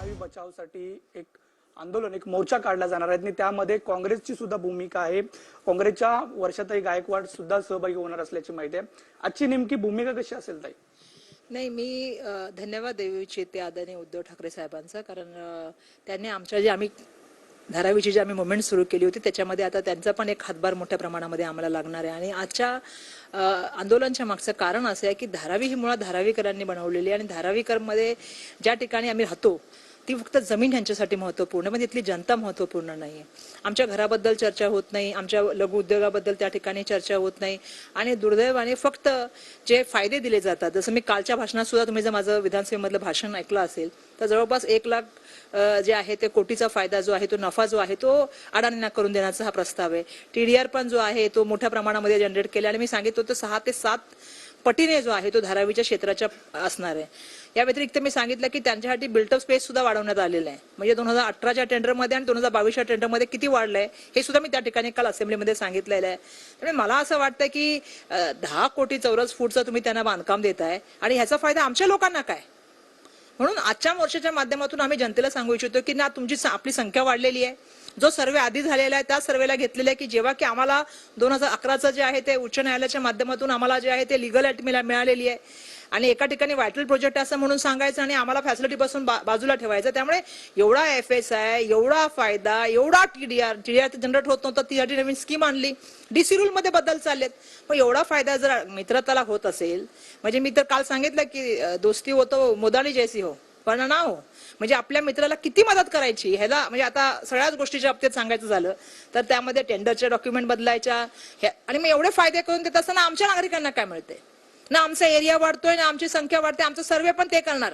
धारावी बचावसाठी एक आंदोलन, एक मोर्चा काढला जाणार आहे आणि त्यामध्ये काँग्रेसची सुद्धा भूमिका आहे. काँग्रेसच्या वर्षाताई गायकवाड सुद्धा सहभागी होणार असल्याची माहिती आहे. आजची नेमकी भूमिका कशी असेल ताई? नाही, मी धन्यवाद देऊ इच्छिते आदरणीय उद्धव ठाकरे साहेबांचा, कारण त्यांनी आमच्या जे आम्ही धारावीची जी आम्ही मुवमेंट सुरू केली होती त्याच्यामध्ये आता त्यांचा पण एक हातभार मोठ्या प्रमाणामध्ये आम्हाला लागणार आहे. आणि आजच्या आंदोलनाच्या मागचं कारण असं आहे की धारावी ही मुळात धारावीकरांनी बनवलेली आहे आणि धारावीकरमध्ये ज्या ठिकाणी आम्ही राहतो ती फक्त जमीन ह्यांच्यासाठी महत्त्वपूर्ण, म्हणजे इथली जनता महत्त्वपूर्ण नाही. आमच्या घराबद्दल चर्चा होत नाही, आमच्या लघु उद्योगाबद्दल त्या ठिकाणी चर्चा होत नाही आणि दुर्दैवाने फक्त जे फायदे दिले जातात, जसं मी कालच्या भाषणात सुद्धा तुम्ही जर माझं विधानसभेमधलं भाषण ऐकलं असेल तर जवळपास 1 लाख जे आहे ते कोटीचा फायदा जो आहे तो नफा जो आहे तो अडाणींना करून देण्याचा हा प्रस्ताव आहे. TDR पण जो आहे तो मोठ्या प्रमाणामध्ये जनरेट केला आणि मी सांगितलं होतं 6 ते 7 पटीने जो आहे तो धारावीच्या क्षेत्राच्या असणार आहे. या व्यतिरिक्त मी सांगितलं की त्यांच्यासाठी बिल्टअप स्पेस सुद्धा वाढवण्यात आलेला आहे, म्हणजे 2018च्या टेंडरमध्ये आणि 2022च्या टेंडरमध्ये किती वाढलंय हे सुद्धा मी त्या ठिकाणी काल असेंब्लीमध्ये सांगितलेलं आहे. त्यामुळे मला असं वाटतं की 10 कोटी चौरस फूटचं तुम्ही त्यांना बांधकाम देताय आणि ह्याचा फायदा आमच्या लोकांना काय. म्हणून आजच्या मोर्चाच्या माध्यमातून आम्ही जनतेला सांगू इच्छितो की ना, तुमची आपली संख्या वाढलेली आहे. जो सर्वे आधी झालेला आहे त्या सर्वेला घेतलेला आहे की जेव्हा की आम्हाला 2011चं जे आहे ते उच्च न्यायालयाच्या माध्यमातून आम्हाला जे आहे ते लिगल ऍट मिळालेली आहे आणि एका ठिकाणी व्हायटल प्रोजेक्ट असं म्हणून सांगायचं आणि आम्हाला फॅसिलिटी पासून बाजूला ठेवायचं. त्यामुळे एवढा FSI, एवढा फायदा, एवढा TDR जनरेट होत नव्हतं, ती नवीन स्कीम आणली, DC रूल मध्ये बदल चाललेत. मग एवढा फायदा जर मित्रताला होत असेल, म्हणजे मी तर काल सांगितलं की दोस्ती होतो मोदानी जैसी हो पण ना हो, म्हणजे आपल्या मित्राला किती मदत करायची ह्याला, म्हणजे आता सगळ्याच गोष्टीच्या बाबतीत सांगायचं झालं तर त्यामध्ये टेंडरचे डॉक्युमेंट बदलायच्या आणि मग एवढे फायदे करून देत असताना आमच्या नागरिकांना काय मिळते ना. आमचा एरिया वाढतोय ना, आमची संख्या वाढते, आमचं सर्वे पण ते करणार,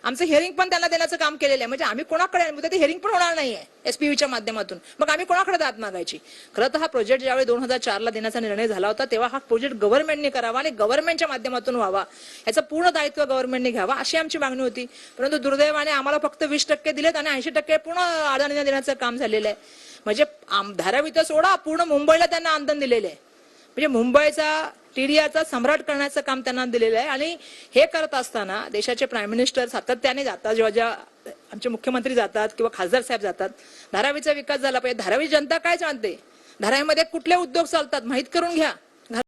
आमचं हिअरिंग पण त्यांना देण्याचं काम केलेलं आहे. म्हणजे आम्ही कोणाकडे ते हिअरिंग पण होणार नाहीये SPVच्या माध्यमातून, मग आम्ही कोणाकडे दाद मागायची. खरं तर हा प्रोजेक्ट ज्यावेळी 2004ला देण्याचा निर्णय झाला होता तेव्हा हा प्रोजेक्ट गव्हर्नमेंटने करावा आणि गव्हर्नमेंटच्या माध्यमातून व्हावा, याचं पूर्ण दायित्व गव्हर्नमेंटने घ्यावा अशी आमची मागणी होती. परंतु दुर्दैवाने आम्हाला फक्त 20% दिलेत आणि 80% पूर्ण अडाणींना देण्याचं काम झालेलं आहे. म्हणजे धारावी तर सोडा, पूर्ण मुंबईला त्यांना आंदोलन दिलेलं आहे. म्हणजे मुंबईचा TDRचा सम्राट करण्याचं काम त्यांना दिलेलं आहे. आणि हे करत असताना देशाचे प्राईम मिनिस्टर सातत्याने जातात, जेव्हा आमचे मुख्यमंत्री जातात किंवा खासदार साहेब जातात, धारावीचा विकास झाला पाहिजे. धारावी जनता काय जाणते, धारावीमध्ये कुठले उद्योग चालतात माहित करून घ्या.